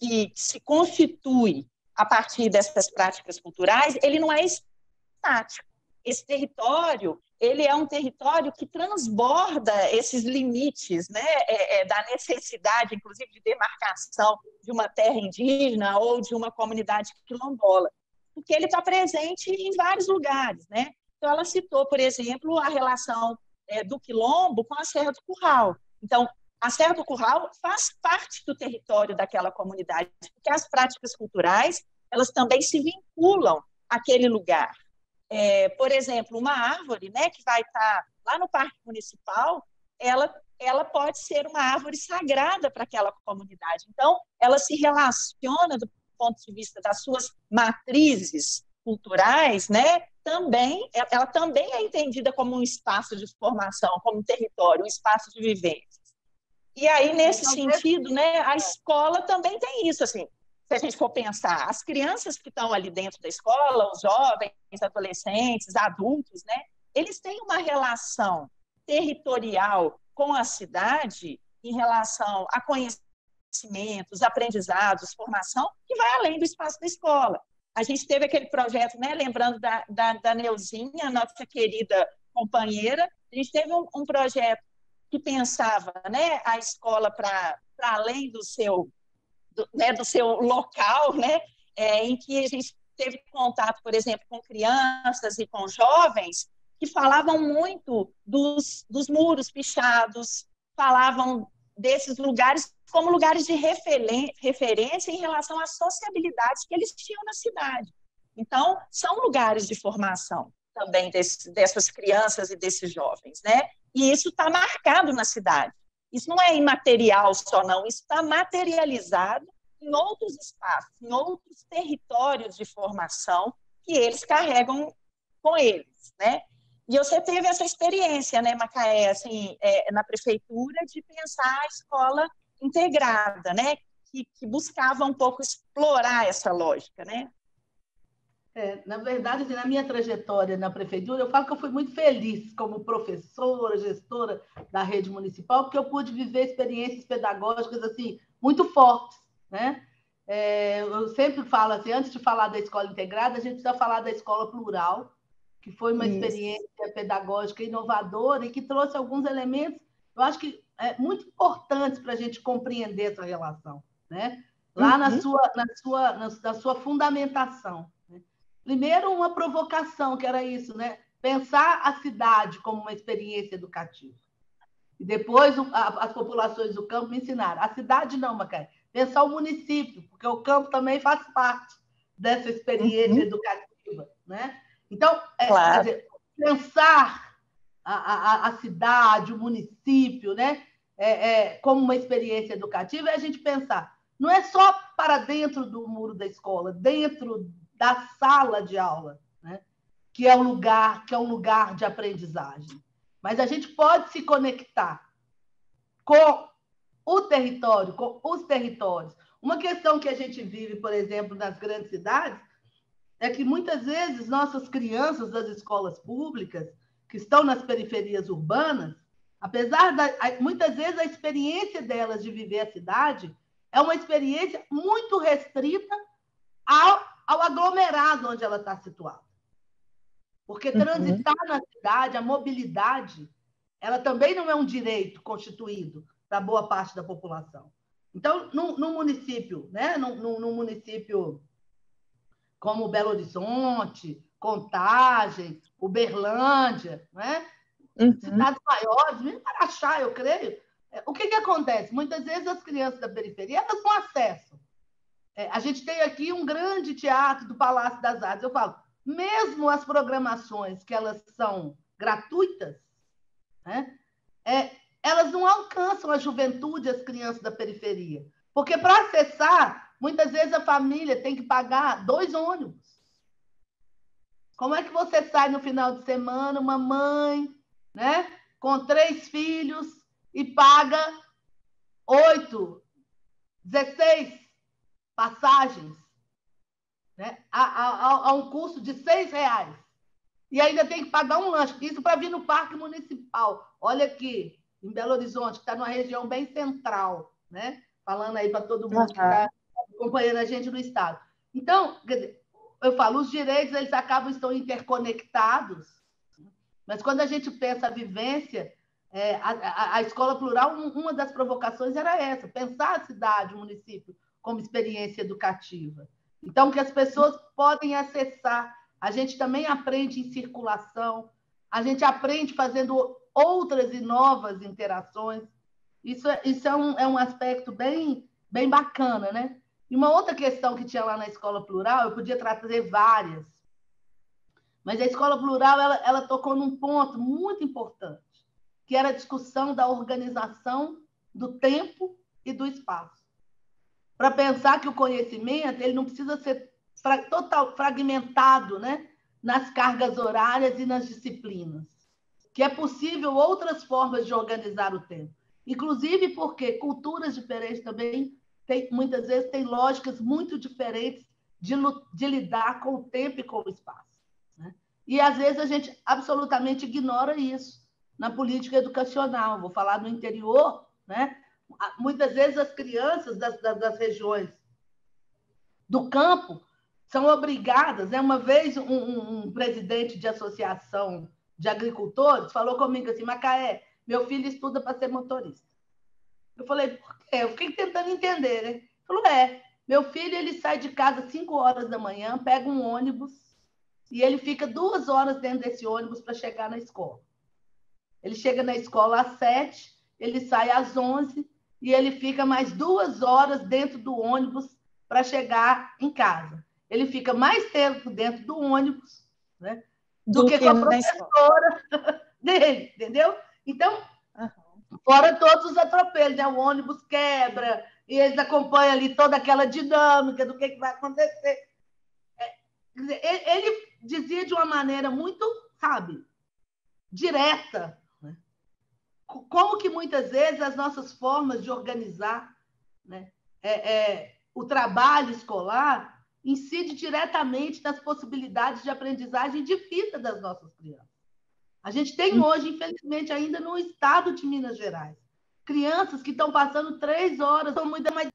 que se constitui a partir dessas práticas culturais, ele não é estático. Esse território, ele é um território que transborda esses limites, né, da necessidade, inclusive, de demarcação de uma terra indígena ou de uma comunidade quilombola, porque ele está presente em vários lugares, né? Então, ela citou, por exemplo, a relação do Quilombo com a Serra do Curral. Então, a Serra do Curral faz parte do território daquela comunidade, porque as práticas culturais, elas também se vinculam àquele lugar. Por exemplo, uma árvore, né, que vai estar lá no Parque Municipal, ela pode ser uma árvore sagrada para aquela comunidade. Então, ela se relaciona do ponto de vista das suas matrizes culturais, né? Ela também é entendida como um espaço de formação, como um território, um espaço de vivência. E aí, nesse sentido, né, a escola também tem isso, assim, se a gente for pensar, as crianças que estão ali dentro da escola, os jovens, adolescentes, adultos, né, eles têm uma relação territorial com a cidade em relação a conhecimentos, aprendizados, formação, que vai além do espaço da escola. A gente teve aquele projeto, né, lembrando da Neuzinha, nossa querida companheira, a gente teve um projeto que pensava, né, a escola para além do seu local, né, em que a gente teve contato, por exemplo, com crianças e com jovens que falavam muito dos muros pichados, falavam desses lugares como lugares de referência em relação às sociabilidades que eles tinham na cidade. Então, são lugares de formação também dessas crianças e desses jovens, né? E isso está marcado na cidade. Isso não é imaterial só, não. Isso está materializado em outros espaços, em outros territórios de formação que eles carregam com eles, né? E você teve essa experiência, né, Macaé, assim, na prefeitura, de pensar a escola integrada, né? Que buscava um pouco explorar essa lógica, né? Na verdade, assim, na minha trajetória na prefeitura, eu falo que eu fui muito feliz como professora, gestora da rede municipal, porque eu pude viver experiências pedagógicas assim muito fortes, né? Eu sempre falo assim, antes de falar da escola integrada, a gente precisa falar da escola plural, que foi uma experiência pedagógica inovadora e que trouxe alguns elementos, eu acho que muito importantes para a gente compreender essa relação, né? Lá na sua fundamentação. Primeiro, uma provocação, que era isso, né? Pensar a cidade como uma experiência educativa. E depois as populações do campo me ensinaram. A cidade não, Macaé. Pensar o município, porque o campo também faz parte dessa experiência educativa, né? Então, claro. quer dizer, pensar a cidade, o município, né? Como uma experiência educativa, é a gente pensar, não é só para dentro do muro da escola, dentro da sala de aula, né? que é um lugar de aprendizagem. Mas a gente pode se conectar com o território, com os territórios. Uma questão que a gente vive, por exemplo, nas grandes cidades, é que muitas vezes nossas crianças das escolas públicas, que estão nas periferias urbanas, muitas vezes a experiência delas de viver a cidade é uma experiência muito restrita ao aglomerado onde ela está situada. Porque transitar na cidade, a mobilidade, ela também não é um direito constituído para boa parte da população. Então, num município, né? num município como Belo Horizonte, Contagem, Uberlândia, né? Cidades maiores, mesmo Araxá, eu creio, o que acontece? Muitas vezes as crianças da periferia elas não acesso. A gente tem aqui um grande teatro do Palácio das Artes. Eu falo, mesmo as programações que elas são gratuitas, né, elas não alcançam a juventude, as crianças da periferia. Porque para acessar, muitas vezes a família tem que pagar 2 ônibus. Como é que você sai no final de semana, uma mãe, né, com 3 filhos, e paga 8, 16 passagens, né, a um custo de R$6. E ainda tem que pagar um lanche. Isso para vir no Parque Municipal. Olha aqui, em Belo Horizonte, que está numa região bem central, né? Falando aí para todo mundo que está acompanhando a gente no estado. Então, eu falo, os direitos eles estão interconectados, mas quando a gente pensa a vivência, a escola plural, uma das provocações era essa, pensar a cidade, o município, como experiência educativa. Então, que as pessoas podem acessar. A gente também aprende em circulação, a gente aprende fazendo outras e novas interações. Isso é um aspecto bem, bem bacana, né? E uma outra questão que tinha lá na escola plural, eu podia trazer várias, mas a escola plural ela tocou num ponto muito importante, que era a discussão da organização do tempo e do espaço. Para pensar que o conhecimento ele não precisa ser total fragmentado, né, nas cargas horárias e nas disciplinas, que é possível outras formas de organizar o tempo, inclusive porque culturas diferentes também muitas vezes têm lógicas muito diferentes de lidar com o tempo e com o espaço, né? E às vezes a gente absolutamente ignora isso na política educacional. Vou falar no interior, né? Muitas vezes as crianças das regiões do campo são obrigadas, né? Uma vez um presidente de associação de agricultores falou comigo assim, Macaé, meu filho estuda para ser motorista. Eu falei, por quê? Eu fiquei tentando entender, né? Ele falou, meu filho ele sai de casa às 5 horas da manhã, pega um ônibus e ele fica 2 horas dentro desse ônibus para chegar na escola. Ele chega na escola às 7, ele sai às 11 e ele fica mais 2 horas dentro do ônibus para chegar em casa. ele fica mais tempo dentro do ônibus, né, do que com a professora dele, entendeu? Então, fora todos os atropelos, né? O ônibus quebra, e eles acompanham ali toda aquela dinâmica do que vai acontecer. Ele dizia de uma maneira muito, sabe, direta, né? Como que muitas vezes as nossas formas de organizar, né, o trabalho escolar incide diretamente nas possibilidades de aprendizagem de vida das nossas crianças. A gente tem hoje, infelizmente, ainda no estado de Minas Gerais, crianças que estão passando 3 horas, são muito mais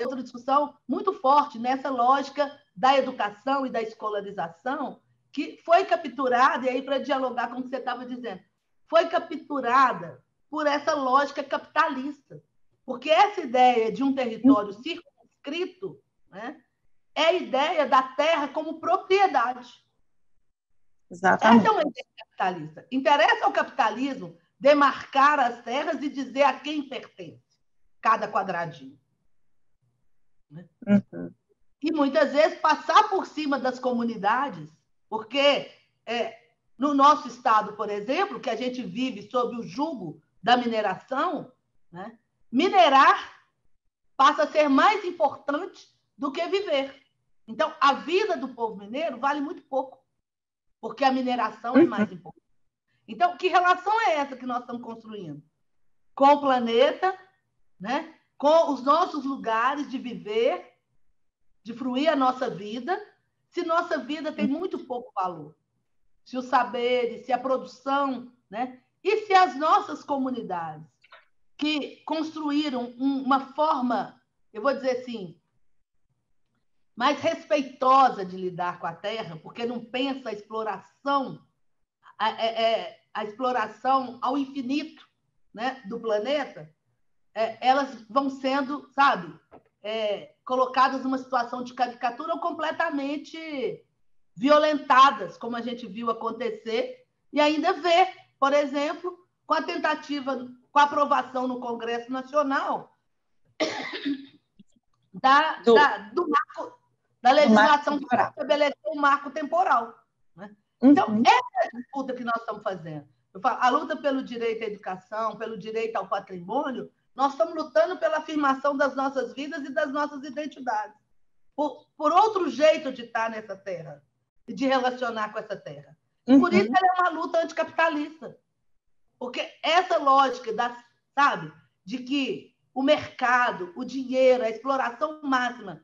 outra discussão muito forte nessa lógica da educação e da escolarização, que foi capturada, e aí para dialogar com o que você estava dizendo, foi capturada por essa lógica capitalista. Porque essa ideia de um território circunscrito, né, é a ideia da terra como propriedade. Exatamente. Essa é uma ideia capitalista. Interessa ao capitalismo demarcar as terras e dizer a quem pertence cada quadradinho. Uhum. E muitas vezes passar por cima das comunidades, porque no nosso estado, por exemplo, que a gente vive sob o jugo da mineração, né, minerar passa a ser mais importante do que viver. Então, a vida do povo mineiro vale muito pouco, porque a mineração é mais importante. Então, que relação é essa que nós estamos construindo? Com o planeta, né? Com os nossos lugares de viver, de fruir a nossa vida, se nossa vida tem muito pouco valor. Se os saberes, se a produção, né? E se as nossas comunidades que construíram uma forma, eu vou dizer assim, mais respeitosa de lidar com a terra, porque não pensa a exploração, a exploração ao infinito, né, do planeta, elas vão sendo, sabe, colocadas numa situação de caricatura ou completamente violentadas, como a gente viu acontecer, e ainda vê, por exemplo, com a tentativa, com a aprovação no Congresso Nacional do marco, da legislação que estabeleceu o marco temporal. Né? Então, essa é a disputa que nós estamos fazendo. Eu falo, a luta pelo direito à educação, pelo direito ao patrimônio, nós estamos lutando pela afirmação das nossas vidas e das nossas identidades. Por outro jeito de estar nessa terra e de relacionar com essa terra. Por isso ela é uma luta anticapitalista. Porque essa lógica, sabe, de que o mercado, o dinheiro, a exploração máxima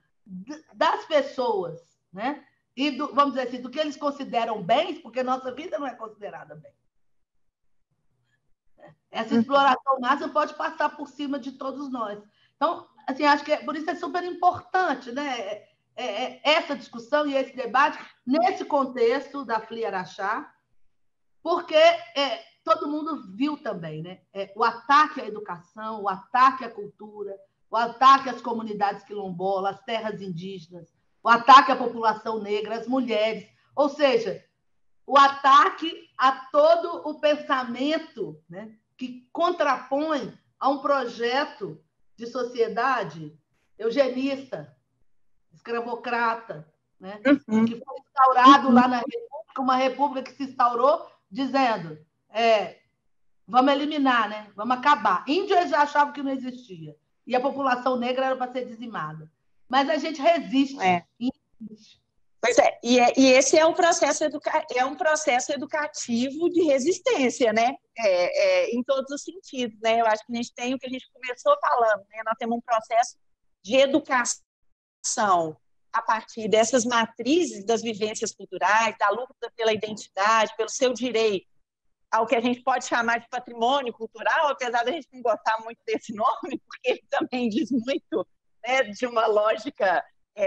das pessoas, né? E vamos dizer assim, do que eles consideram bens, porque nossa vida não é considerada bem. Essa exploração máxima pode passar por cima de todos nós. Então, assim, acho que por isso é super importante, né? Essa discussão e esse debate nesse contexto da FLI Araxá, porque todo mundo viu também, né? O ataque à educação, o ataque à cultura, o ataque às comunidades quilombolas, às terras indígenas, o ataque à população negra, às mulheres, ou seja, o ataque a todo o pensamento, né, que contrapõe a um projeto de sociedade eugenista, escravocrata, né, que foi instaurado lá na República, uma república que se instaurou dizendo vamos eliminar, né? Vamos acabar. Índios já achavam que não existia. E a população negra era para ser dizimada. Mas a gente resiste. Pois é, e esse é um processo educativo de resistência, né? Em todos os sentidos, né? Eu acho que a gente tem o que a gente começou falando, né? Nós temos um processo de educação a partir dessas matrizes das vivências culturais, da luta pela identidade, pelo seu direito ao que a gente pode chamar de patrimônio cultural, apesar da gente não gostar muito desse nome, porque ele também diz muito, né, de uma lógica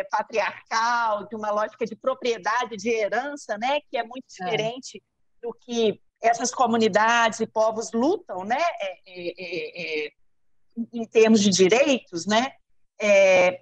patriarcal, de uma lógica de propriedade, de herança, né, que é muito diferente do que essas comunidades e povos lutam, né, em termos de direitos, né.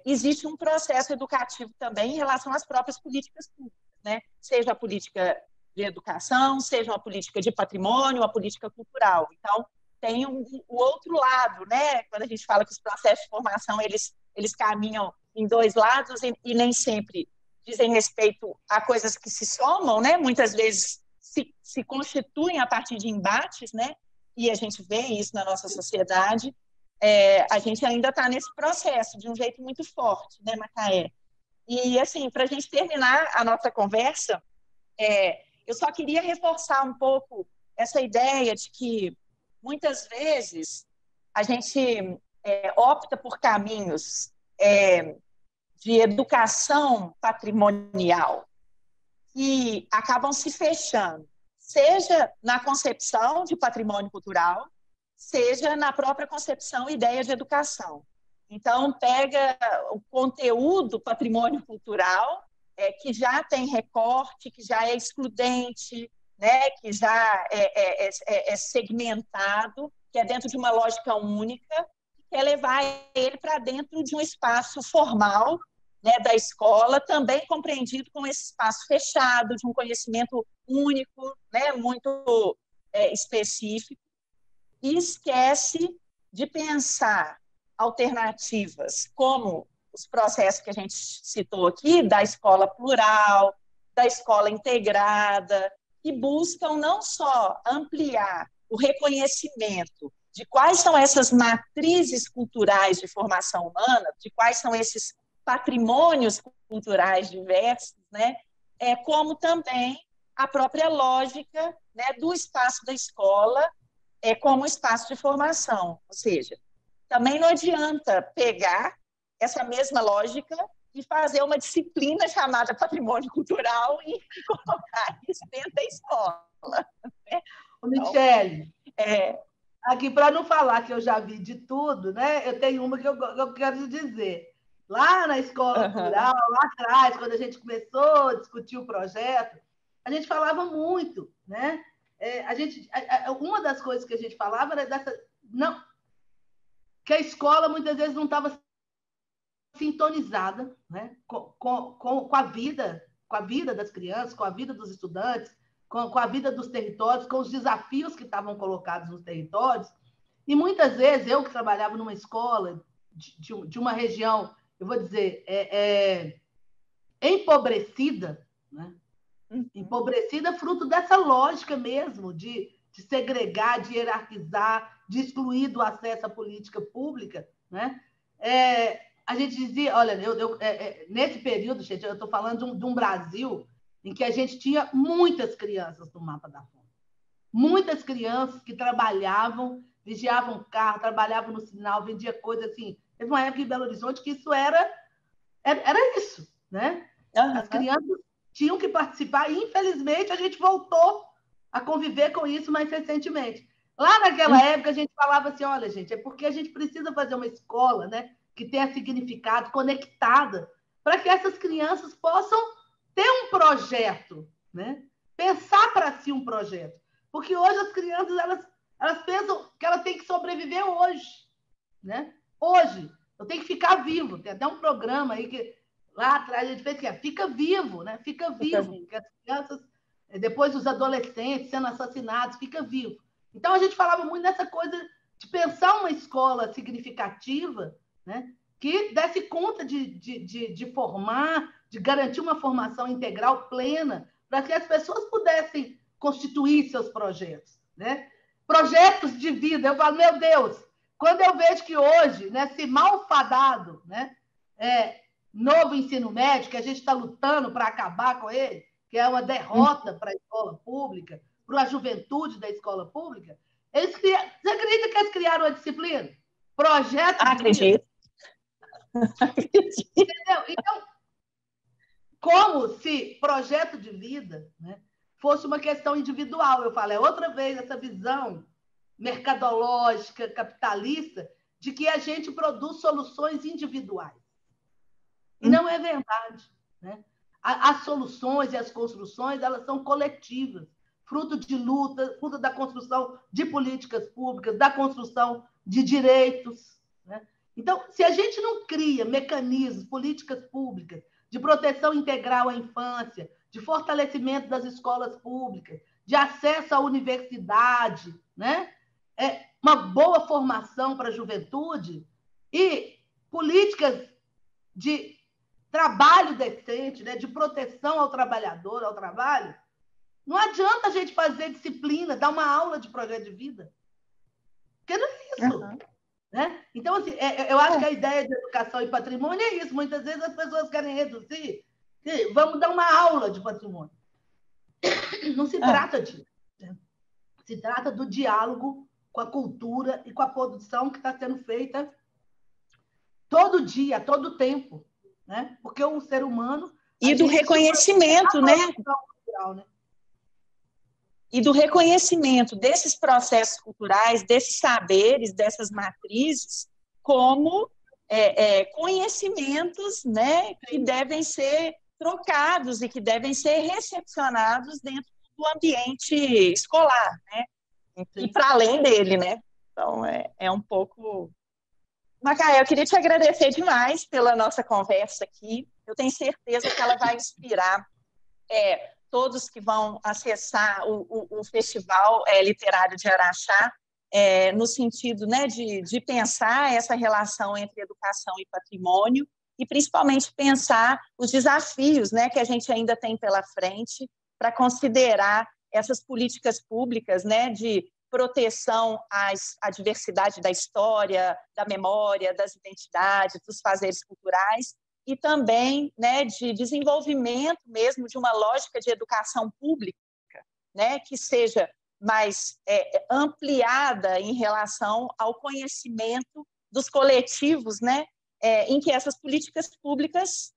Existe um processo educativo também em relação às próprias políticas públicas, né, seja a política de educação, seja uma política de patrimônio, uma política cultural. Então, tem o outro lado, né? Quando a gente fala que os processos de formação eles caminham em dois lados e nem sempre dizem respeito a coisas que se somam, né? Muitas vezes se constituem a partir de embates, né? E a gente vê isso na nossa sociedade. A gente ainda está nesse processo de um jeito muito forte, né, Macaé? E, assim, para a gente terminar a nossa conversa, eu só queria reforçar um pouco essa ideia de que, muitas vezes, a gente opta por caminhos de educação patrimonial que acabam se fechando, seja na concepção de patrimônio cultural, seja na própria concepção e ideia de educação. Então, pega o conteúdo patrimônio cultural, que já tem recorte, que já é excludente, né, que já é segmentado, que é dentro de uma lógica única, que quer levar ele para dentro de um espaço formal, né, da escola, também compreendido com esse espaço fechado, de um conhecimento único, né, muito específico, e esquece de pensar alternativas como os processos que a gente citou aqui, da escola plural, da escola integrada, que buscam não só ampliar o reconhecimento de quais são essas matrizes culturais de formação humana, de quais são esses patrimônios culturais diversos, né? Como também a própria lógica, né, do espaço da escola como espaço de formação. Ou seja, também não adianta pegar essa mesma lógica e fazer uma disciplina chamada patrimônio cultural e colocar isso dentro da escola. Né? Michele, aqui, para não falar que eu já vi de tudo, né? Eu tenho uma que eu quero dizer. Lá na escola plural, lá atrás, quando a gente começou a discutir o projeto, a gente falava muito, né? Uma das coisas que a gente falava era que a escola muitas vezes não estava sintonizada, né? com a vida das crianças, com a vida dos estudantes, com a vida dos territórios, com os desafios que estavam colocados nos territórios. E muitas vezes, eu que trabalhava numa escola de uma região, eu vou dizer, empobrecida, né? Empobrecida fruto dessa lógica mesmo de segregar, de hierarquizar, de excluir do acesso à política pública, né? A gente dizia, olha, nesse período, gente, eu estou falando de um Brasil em que a gente tinha muitas crianças no mapa da fome. Muitas crianças que trabalhavam, vigiavam carro, trabalhavam no sinal, vendia coisa assim. Teve uma época em Belo Horizonte que isso era isso, né? As crianças tinham que participar e, infelizmente, a gente voltou a conviver com isso mais recentemente. Lá naquela época, a gente falava assim, olha, gente, é porque a gente precisa fazer uma escola, né, que tenha significado, conectada, para que essas crianças possam ter um projeto, né? Pensar para si um projeto. Porque hoje as crianças, elas pensam que ela tem que sobreviver hoje, né? Hoje, eu tenho que ficar vivo. Tem até um programa aí que lá atrás a gente fez que fica vivo, né? Fica vivo, porque as crianças, depois os adolescentes sendo assassinados, fica vivo. Então a gente falava muito nessa coisa de pensar uma escola significativa, né? Que desse conta de formar, de garantir uma formação integral plena, para que as pessoas pudessem constituir seus projetos, né? Projetos de vida. Eu falo, meu Deus, quando eu vejo que hoje, nesse malfadado, né, novo ensino médio, que a gente está lutando para acabar com ele, que é uma derrota para a escola pública, para a juventude da escola pública, você acredita que eles criaram uma disciplina? Projeto de vida. Entendeu? Então, como se projeto de vida, né, fosse uma questão individual. Eu falo, outra vez essa visão mercadológica, capitalista, de que a gente produz soluções individuais. E não é verdade, né? As soluções e as construções, elas são coletivas, fruto de luta, fruto da construção de políticas públicas, da construção de direitos, né? Então, se a gente não cria mecanismos, políticas públicas de proteção integral à infância, de fortalecimento das escolas públicas, de acesso à universidade, né? Uma boa formação para a juventude e políticas de trabalho decente, né, de proteção ao trabalhador, ao trabalho, não adianta a gente fazer disciplina, dar uma aula de projeto de vida. Porque não é isso. Uhum. Né? Então, assim, eu acho que a ideia de educação e patrimônio é isso. Muitas vezes as pessoas querem reduzir. Vamos dar uma aula de patrimônio. Não se trata disso. Né? Se trata do diálogo com a cultura e com a produção que está sendo feita todo dia, todo tempo. Né? Porque o ser humano... E do reconhecimento, né? Cultural, né? E do reconhecimento desses processos culturais, desses saberes, dessas matrizes, como conhecimentos, né, que devem ser trocados e que devem ser recepcionados dentro do ambiente escolar, né? E para além dele, né? Então, é um pouco... Macaé, eu queria te agradecer demais pela nossa conversa aqui. Eu tenho certeza que ela vai inspirar todos que vão acessar o Festival Literário de Araxá, no sentido, né, de pensar essa relação entre educação e patrimônio, e principalmente pensar os desafios, né, que a gente ainda tem pela frente para considerar essas políticas públicas, né, de proteção à diversidade da história, da memória, das identidades, dos fazeres culturais, e também, né, de desenvolvimento mesmo de uma lógica de educação pública, né, que seja mais ampliada em relação ao conhecimento dos coletivos, né, em que essas políticas públicas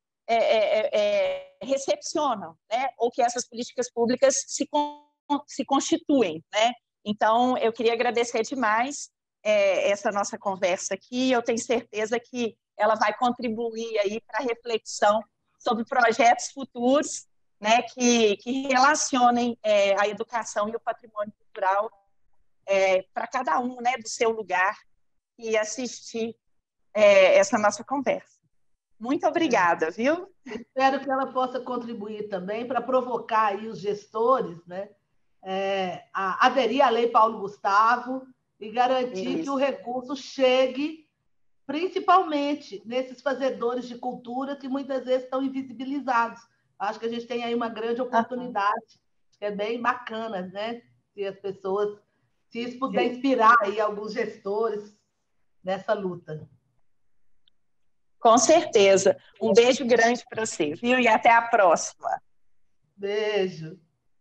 recepcionam, né, ou que essas políticas públicas se constituem, né? Então, eu queria agradecer demais essa nossa conversa aqui. Eu tenho certeza que ela vai contribuir aí para a reflexão sobre projetos futuros, né, que relacionem a educação e o patrimônio cultural para cada um, né, do seu lugar, e assistir essa nossa conversa. Muito obrigada, viu? Espero que ela possa contribuir também para provocar aí os gestores, né, a aderir à Lei Paulo Gustavo e garantir que o recurso chegue principalmente nesses fazedores de cultura que muitas vezes estão invisibilizados. Acho que a gente tem aí uma grande oportunidade, que é bem bacana, né? Se as pessoas, se isso puder inspirar aí alguns gestores nessa luta. Com certeza. Um beijo grande para você, viu? E até a próxima. Beijo.